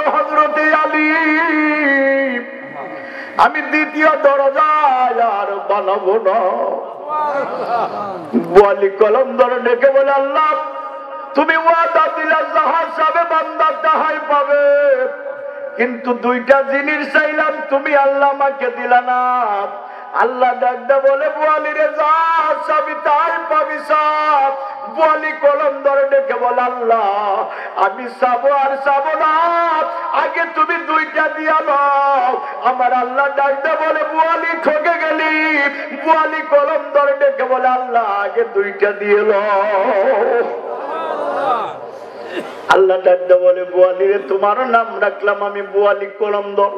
হলো হযরতে আলী। আমি দ্বিতীয় দরজায় আর বানাবো না। ওয়ালি কলন্দর ডেকে বলে, আল্লাহ তুমি ওয়াদা দিলা যাহার সাবে বান্দা তাহাই পাবে, কিন্তু দুইটা জিনিস চাইলাম, তুমি আল্লাহ আমাকে দিলা না। আল্লাহ ডাকতে বলে, ওয়ালিরে যা চাবি তাই পাবি সব। ওয়ালি কলম ধরে ডেকে বলে, আল্লাহ আমি চাবো আর চাবো না, আগে তুমি দুইটা দিয়া নাও। আমার আল্লাহ ডাকতে বলে, ওয়ালি ঠকে গেলি। ওয়ালি কলম ধরে ডেকে বলে, আল্লাহ আগে দুইটা দিয়ে নাও। আল্লাহ ডাকতে বলে, বোয়ালিরে তোমার নাম রাখলাম আমি বোয়ালি কলমদর।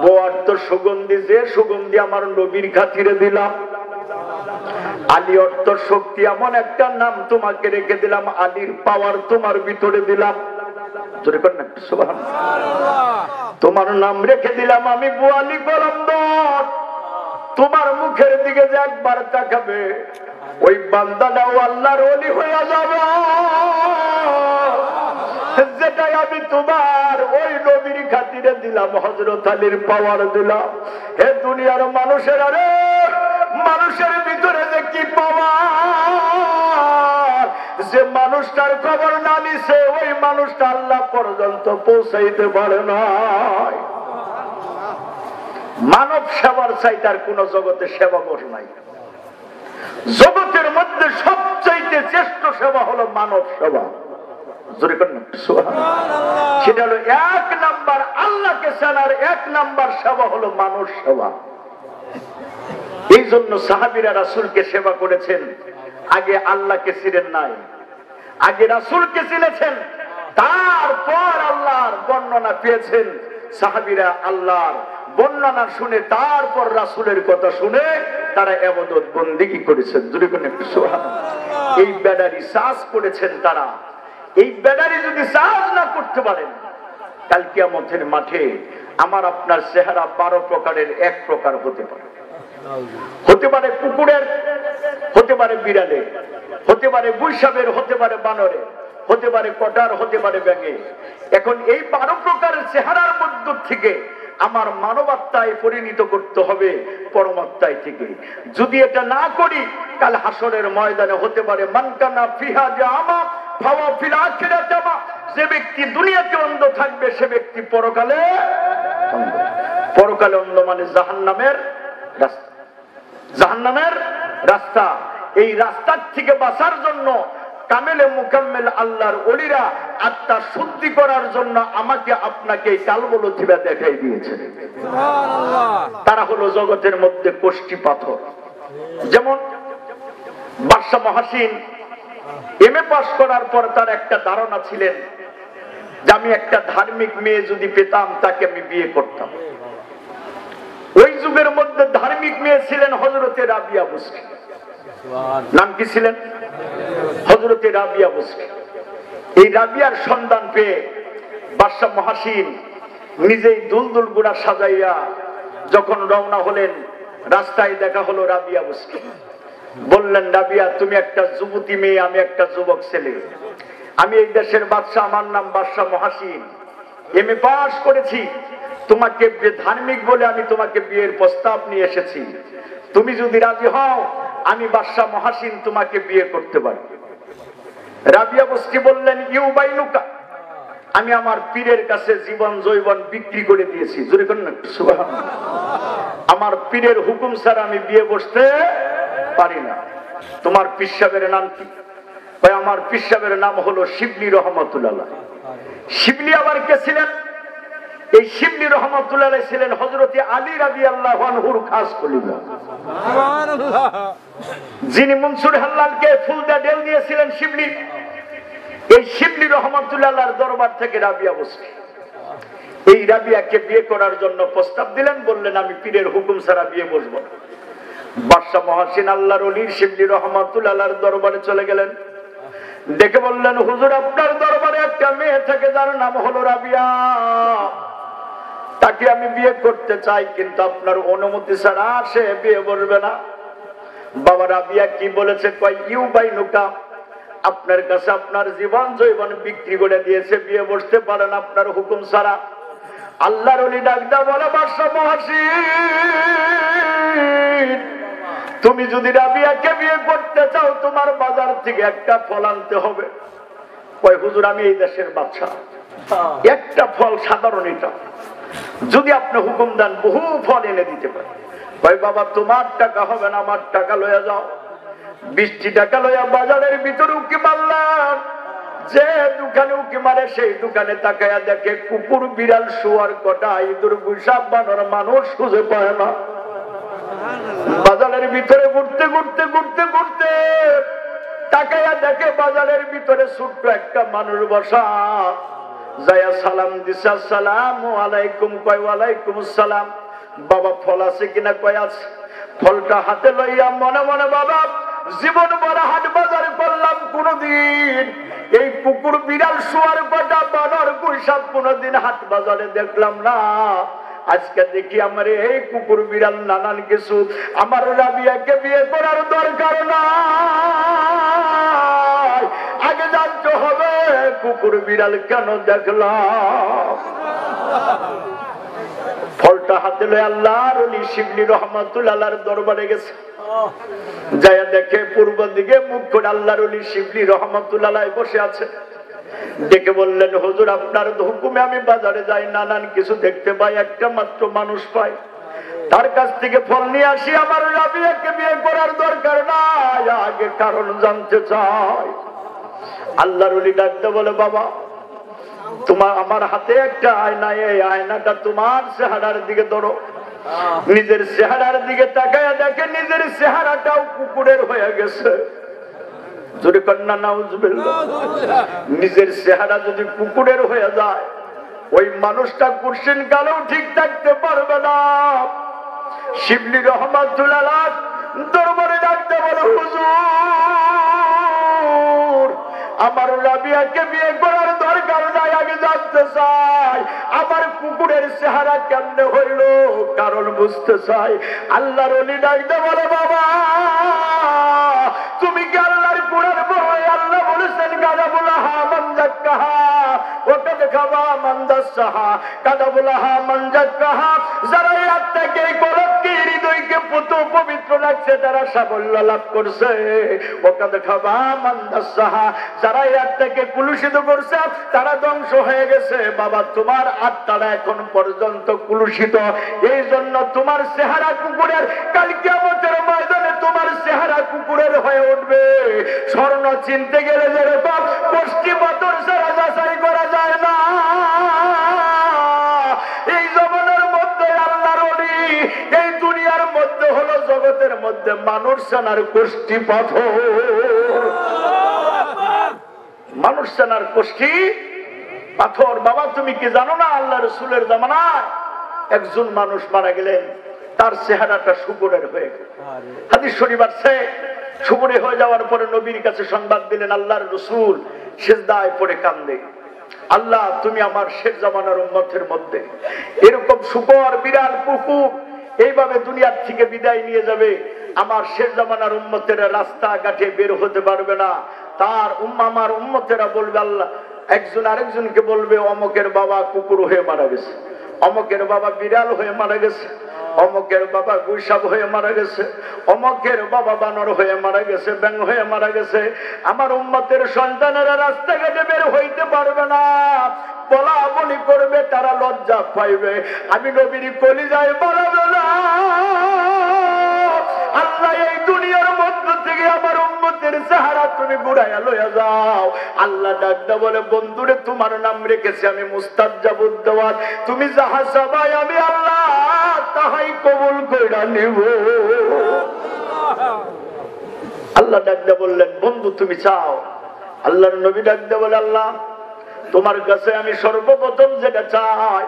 বোয়ার তো সুগন্ধি, যে সুগন্ধি আমার নবীর খাতিরে দিলাম। আলী অর্থ শক্তি, এমন একটা নাম তোমাকে রেখে দিলাম, আলীর পাওয়ার তোমার ভিতরে দিলাম। তোমার নাম রেখে দিলাম আমি বোয়ালি কলমদর। তোমার মুখের দিকে যে একবার তাকাবে, ওই বান্দাটাও আল্লাহর ওলি হয়ে যাবে। যেটাই আমি তোমার ওই নবীর খাতিরে দিলাম, হযরত আলীর পাওয়ার দিলাম। হে দুনিয়ার মানুষের, আরে মানুষের ভিতরে যে কি পাওয়ার, যে মানুষটার খবর না নিছে ওই মানুষটা আল্লাহ পর্যন্ত পৌঁছাইতে পারে না। মানব সেবার চাইতে আর কোন জগতে সেবা বস নাই। জগতের মধ্যে সবচাইতে শ্রেষ্ঠ সেবা হলো মানব সেবা। সেটা হলো 1 নাম্বার আল্লাহকে চেনার 1 নাম্বার সেবা হলো মানুষ সেবা। এই জন্য সাহাবীরা রাসূলকে সেবা করেছেন, আগে আল্লাহকে চিনেন নাই, আগে রাসূলকে চিনেছেন, তারপর আল্লাহর বর্ণনা পেয়েছেন। সাহাবীরা আল্লাহর বর্ণনা শুনে তারপর রাসূলের কথা শুনে তারা ইবাদত বন্দেগী করেছেন। এই ব্যাটারি চার্জ করেছেন তারা। এই ব্যাটারি যদি চার্জ না করতে পারেন, কাল কিয়ামতের মাঠে আমার আপনার চেহারা 12 প্রকারের 1 প্রকার হতে পারে। হতে পারে কুকুরের, হতে পারে বিড়ালের, হতে পারে গুইসাবের, হতে পারে বানরের, হতে পারে কটার, হতে পারে ব্যাঙে। এখন এই 12 প্রকারের চেহারার মধ্য থেকে আমার মানবাত্মায় পরিণত করতে হবে পরমাত্মায় থেকে। যদি এটা না করি, কাল হাসরের ময়দানে হতে পারে মানকানা ফিহা জামা ফাওয়া ফিল আখিরাতি জামা। যে ব্যক্তি দুনিয়াতে অন্ধ থাকবে সে ব্যক্তি পরকালে অন্ধ। পরকালে অন্ধ মানে জাহান্নামের রাস্তা। জাহান্নামের রাস্তা, এই রাস্তার থেকে বাঁচার জন্য কামেলে মুকাম্মেল আল্লাহর ওলিরা আত্মা শুদ্ধি করার জন্য আমাকে আপনাকে এই কালবলথিবা দেখাই দিয়েছে। তারা হলো জগতের মধ্যে কোষ্ঠী পাথর। যেমন বাদশা মহাসিন এমএ পাস করার পর তার একটা ধারণা ছিলেন যে আমি একটা ধার্মিক মেয়ে যদি পেতাম তাকে আমি বিয়ে করতাম। ওই যুগের মধ্যে ধার্মিক মেয়ে ছিলেন হযরতে রাবিয়া বুসরি। নাম কি ছিলেন? হযরতে রাবিয়া বুসরি। এই রাবিয়ার সন্ধান পেয়ে বাদশা মহাসিন নিজেই দুলদুল গুড়া সাজাইয়া যখন রওনা হলেন, রাস্তায় দেখা হলো রাবিয়া বুসরি। বললেন, রাবিয়া তুমি একটা যুবতী মেয়ে, আমি একটা যুবক ছেলে, আমি এই দেশের বাদশা, আমার নাম বাদশা মহাসিন, এমএ পাস করেছি, তোমাকে ধার্মিক বলে আমি তোমাকে বিয়ের প্রস্তাব নিয়ে এসেছি। তুমি যদি রাজি হও আমি বাদশা মহাসিন তোমাকে বিয়ে করতে পারি। রাবিয়া বুসরি বললেন, ইউবাইনুকা, আমি আমার পীরের কাছে জীবন জৈবন বিক্রি করে দিয়েছি। জোরে করেন না সুবহানাল্লাহ। আমার পীরের হুকুম ছাড়া আমি বিয়ে বসতে পারি না। তোমার পীর সাহেবের নাম কি? ভাই আমার পীর সাহেবের নাম হলো শিবলি রহমাতুল্লাহ। শিবলি আবার কে ছিলেন? এই শিবলি রহমাতুল্লাহ ছিলেন হযরতে আলী রাদিয়াল্লাহু আনহুর খাস খলিফা। সুবহানাল্লাহ। যিনি মনসুর হাল্লালকে ফুল দিয়ে ঢেল দিয়েছিলেন শিবলি, এই শিবলি রহমাতুল্লাহর দরবার থেকে রাবিয়া বুসরি এই রাবিয়াকে বিয়ে করার জন্য প্রস্তাব দিলেন। বললেন, আমি পীরের হুকুম ছাড়া বিয়ে বসবো না। বাদশা মহাসিন আল্লাহর ওলি শিবলি রহমাতুল্লাহর দরবারে চলে গেলেন। দেখে বললেন, হুজুর আপনার দরবারে একটা মেয়ে থাকে যার নাম হলো রাবিয়া, তাকে আমি বিয়ে করতে চাই, কিন্তু আপনার অনুমতি ছাড়া সে বিয়ে বসবে না। বাবা রাবিয়া কি বলেছে? কয় ইউবাইনুকা, আপনার কাছে আপনার জীবন জৈবন বিক্রি করে দিয়েছে, বিয়ে বসতে পারেন আপনার হুকুম ছাড়া। আল্লাহর ওলি ডাকদা বলে, বাদশা মহাসিন, তুমি যদি রাবিয়াকে বিয়ে করতে চাও তোমার বাজার থেকে একটা ফল আনতে হবে। কয় হুজুর আমি এই দেশের বাদশা, একটা ফল সাধারণ এটা, যদি আপনি হুকুম দেন বহু ফল এনে দিতে পারেন। কয় বাবা তোমার টাকা হবে না, আমার টাকা লইয়া যাও। 20টি টাকা লইয়া বাজারের ভিতরে উকি মারলাম। যে দোকানে উকি মারে সেই দোকানে তাকায়া দেখে কুকুর, বিড়াল, শুয়ার, কটা, ইঁদুর, গুইসাপ, বানর মানুষ খুঁজে পায় না। বাজারের ভিতরে ঘুরতে ঘুরতে ঘুরতে ঘুরতে তাকায়া দেখে বাজারের ভিতরে ছোট্ট একটা মানুষ বসা। যায়া সালাম দিছে, আসসালামু আলাইকুম। কয় ওয়ালাইকুম আসসালাম। বাবা ফল আছে কিনা? কয় আছে। ফলটা হাতে লইয়া মনে মনে বাবা জীবন ভরা হাট বাজার করলাম, কোনদিন এই কুকুর, বিড়াল, শুয়ার, কটা, বানর, গুইসাপ কোনদিন হাট বাজারে দেখলাম না। আজকে দেখি আমার এই কুকুর, বিড়াল, নানান কিছু। আমার রাবিয়াকে বিয়ে করার দরকার নাই, আগে জানতে হবে কুকুর, বিড়াল কেন দেখলাম। ফলটা হাতে লয়ে আল্লাহর ওলি শিবলি রহমাতুল্লাহর দরবারে গেছে। যায়া দেখে পূর্ব দিকে মুখ করে আল্লাহর ওলি শিবলি রহমাতুল্লাহ বসে আছে। ডেকে বললেন, হুজুর আপনার হুকুমে আমি বাজারে যাই, নানান কিছু দেখতে পাই, একটা মাত্র মানুষ পাই, তার কাছ থেকে ফল নিয়ে আসি। আমার রাবিয়াকে বিয়ে করার দরকার নাই, আগে কারণ জানতে চাই। আল্লাহর ওলি ডাকতে বলে, বাবা তোমার আমার হাতে একটা আয়না, এই আয়নাটা তোমার চেহারার দিকে ধরো। নিজের চেহারার দিকে তাকায়া দেখে নিজের চেহারাটাও কুকুরের হয়ে গেছে। যদি কন্যা নাউজুবিল্লাহ, নিজের চেহারা যদি কুকুরের হয়ে যায় ওই মানুষটা কুরসিন কালেও ঠিক থাকতে পারবে না। শিবলি রহমাতুল্লাহ দরবারে ডাকতে বলে, হুজুর আমার রাবিয়াকে বিয়ে করার দরকার নাই, আগে জানতে চাই আমার কুকুরের চেহারা কেমনে হইল, কারণ বুঝতে চাই। আল্লাহর ওলি ডাকতে বলে, বাবা তুমি কি আল্লাহর কোরআন পড়ো? আল্লাহ বলেছেন, কাদাবুলাহা মান যাক্কাহা ওয়া কাদ খাবা মান দাসসাহা। কাদাবুলাহা মান যাক্কাহা, যারা এই আত্মাকে, এই কলবকে, হৃদয়কে পবিত্র লাগছে তারা সাফল্য লাভ করছে। ওয়া কাদ খাবা মান দাসসাহা, যারা এই আত্মাকে কুলুষিত করছে তারা ধ্বংস হয়ে গেছে। বাবা তোমার আত্মাটা এখন পর্যন্ত কুলুষিত, এই জন্য তোমার চেহারা কুকুরের, কাল কিয়ামতের ময়দানে তোমার চেহারা কুকুরের হয়ে উঠবে। স্বর্ণ চিনতে গেলে যেরকম কষ্টি পাথর ছাড়া যাচাই করা যায় না, এই জগতের মধ্যে আল্লাহর ওলি, এই দুনিয়ার মধ্যে হলো জগতের মধ্যে মানুষ চেনার কষ্টি পাথর। মানুষ চেনার কষ্টি পাথর। বাবা তুমি কি জানো না, আল্লাহ রাসূলের জামানায় একজন মানুষ মারা গেলেন, তার চেহারাটা শুকুরের হয়ে গেল। হাদিস শরীফ আছে, শুকুরে হয়ে যাওয়ার পরে নবীর কাছে সংবাদ দিলেন, আল্লাহর রাসূল সিজদায় পড়ে কান্দে, আল্লাহ তুমি আমার শেষ জামানার উম্মতের মধ্যে এরকম শুকর, বিড়াল, কুকুর এইভাবে দুনিয়ার থেকে বিদায় নিয়ে যাবে, আমার শেষ জামানার উম্মতেরা রাস্তা ঘাটে বের হতে পারবে না। তার আমার উম্মতেরা বলবে, আল্লাহ একজন আরেকজনকে বলবে, অমকের বাবা কুকুর হয়ে মারা গেছে, অমকের বাবা বিড়াল হয়ে মারা গেছে, অমকের বাবা গুইসাপ হয়ে মারা গেছে, অমকের বাবা বানর হয়ে মারা গেছে, ব্যাঙ হয়ে মারা গেছে। আমার উম্মতের সন্তানেরা রাস্তাঘাটে বের হইতে পারবে না, বলা বলি করবে, তারা লজ্জা পাইবে। আমি নবীর কলিজায় বলাবো না, আল্লাহ এই দুনিয়ার মধ্য থেকে আমার উম্মতের চেহারা তুমি ঘুরাইয়া লইয়া যাও। আল্লাহ ডাকতে বলে, বন্ধুরে তোমার নাম রেখেছি আমি মুস্তাজাবুদ দাওয়াত, তুমি যাহা চাবাই আমি আল্লাহ তাহাই কবুল কইরা নিব। আল্লাহ ডাকতে বললেন, বন্ধু তুমি চাও? আল্লাহর নবী ডাকতে বলে, আল্লাহ তোমার কাছে আমি সর্বপ্রথম যেটা চাই,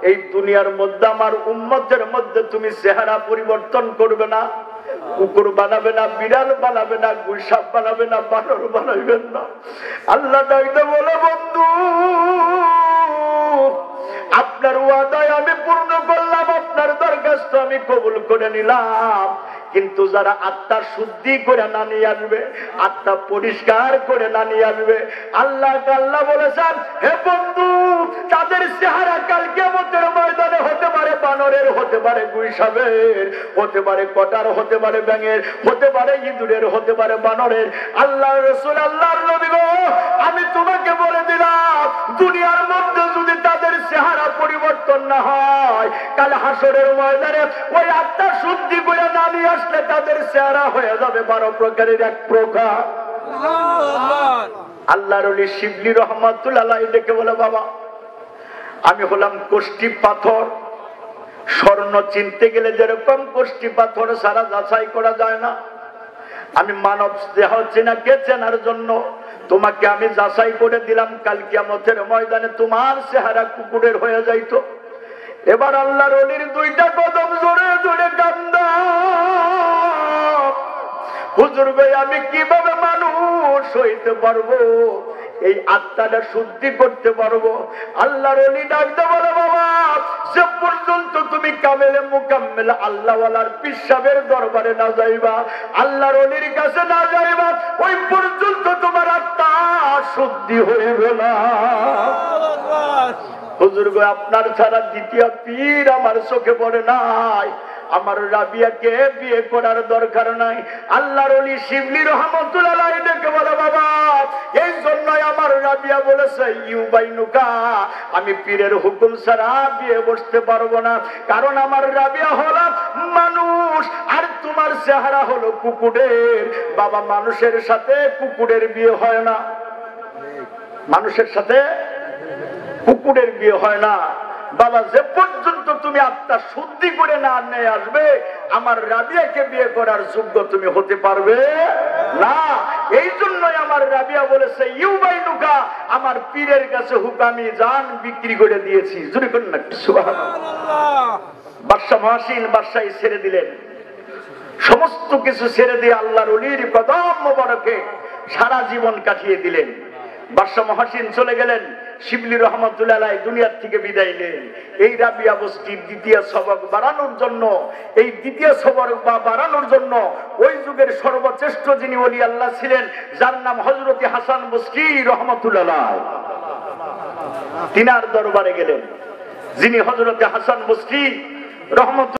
এই দুনিয়ার মধ্যে আমার উম্মতের মধ্যে তুমি চেহারা পরিবর্তন করবে না, কুকুর বানাবে না, বিড়াল বানাবে না, গুইসাপ বানাবে না, বানর বানাবেন না। আল্লাহ ডাকতে বলে, বন্ধু আপনার ওয়াদায় আমি পূর্ণ করলাম, আপনার দরখাস্ত আমি কবুল করে নিলাম। কিন্তু যারা আত্মার শুদ্ধি করে না নিয়ে আসবে, আত্মা পরিষ্কার করে না নিয়ে আসবে, আল্লাহ বলেছেন হে বন্ধু, তাদের চেহারা কাল কিয়ামতের ময়দানে হতে পারে বানরের, হতে পারে গুইসাবের, হতে পারে কটার, হতে পারে ব্যাঙের, হতে পারে ইঁদুরের, হতে পারে বানরের। আল্লাহ রাসূল, আল্লাহর নবী গো, আমি তোমাকে বলে দিলাম, দুনিয়ার মধ্যে যদি তাদের চেহারা পরিবর্তন না হয়, কাল হাসরের ময়দানে ওই আত্মা শুদ্ধি করে না নিয়ে আসলে তাদের চেহারা হয়ে যাবে 12 প্রকারের এক প্রকার। আল্লাহর ওলি শিবলি রহমাতুল্লাহ আলাইহি ডেকে বলে, বাবা আমি হলাম কোষ্ঠী পাথর, স্বর্ণ চিনতে গেলে যেরকম কোষ্ঠী পাথর সারা যাচাই করা যায় না, আমি মানব দেহ চেনাকে চেনার জন্য তোমাকে আমি যাচাই করে দিলাম, কাল কিয়ামতের ময়দানে তোমার চেহারা কুকুরের হয়ে যাইতো। এবার আল্লাহর ওলির দুইটা কদম জোরে জোরে কান্দা, হুজুর ভাই আমি কিভাবে মানুষ হইতে পারবো, এই আত্মাটা শুদ্ধি করতে পারবো? আল্লাহর ওলি ডাকতে বলে, বাবা যে পর্যন্ত তুমি কামেলে মুকাম্মেল আল্লাহওয়ালার পীর সাহেবের দরবারে না যাইবা, আল্লাহর ওলির কাছে না যাইবা, ওই পর্যন্ত তোমার আত্মা শুদ্ধি হইবে না। হুজুর গো, আপনার ছাড়া দ্বিতীয় পীর আমার চোখে পড়ে নাই, আমার রাবিয়াকে বিয়ে করার দরকার নাই। আল্লাহর ওলি শিবলি রহমাতুল্লাহ আলাইহি ডেকে বলে, বাবা এই জন্যই আমার রাবিয়া বলেছে ইউবাইনুকা, আমি পীরের হুকুম ছাড়া বিয়ে বসতে পারবো না, কারণ আমার রাবিয়া হলো মানুষ আর তোমার চেহারা হলো কুকুরের। বাবা মানুষের সাথে কুকুরের বিয়ে হয় না, মানুষের সাথে কুকুরের বিয়ে হয় না। বাবা যে পর্যন্ত তুমি আত্মা শুদ্ধি করে না নিয়ে আসবে, আমার রাবিয়াকে বিয়ে করার যোগ্য তুমি হতে পারবে না। এই জন্যই আমার রাবিয়া বলেছে ইউবাইনুকা, আমার পীরের কাছে হুকামি জান বিক্রি করে দিয়েছি। জোরে করুন না সুবহানাল্লাহ। বাদশা মহাসিন বাদশাহী ছেড়ে দিলেন, সমস্ত কিছু ছেড়ে দিয়ে আল্লাহর ওলির কদম মোবারকে সারা জীবন কাটিয়ে দিলেন। বাদশা মহাসিন চলে গেলেন, শিবলি রহমাতুল্লাহ আলাইহি দুনিয়ার থেকে বিদায় নিলেন। এই রাবিয়া বস্তির দ্বিতীয় সবক বাড়ানোর জন্য, এই দ্বিতীয় সবক বাড়ানোর জন্য ওই যুগের সর্বশ্রেষ্ঠ যিনি ওলি আল্লাহ ছিলেন, যার নাম হযরত হাসান বসরি রহমাতুল্লাহ আলাইহি, তিনার দরবারে গেলেন, যিনি হযরত হাসান বসরি রহমাতুল্লাহ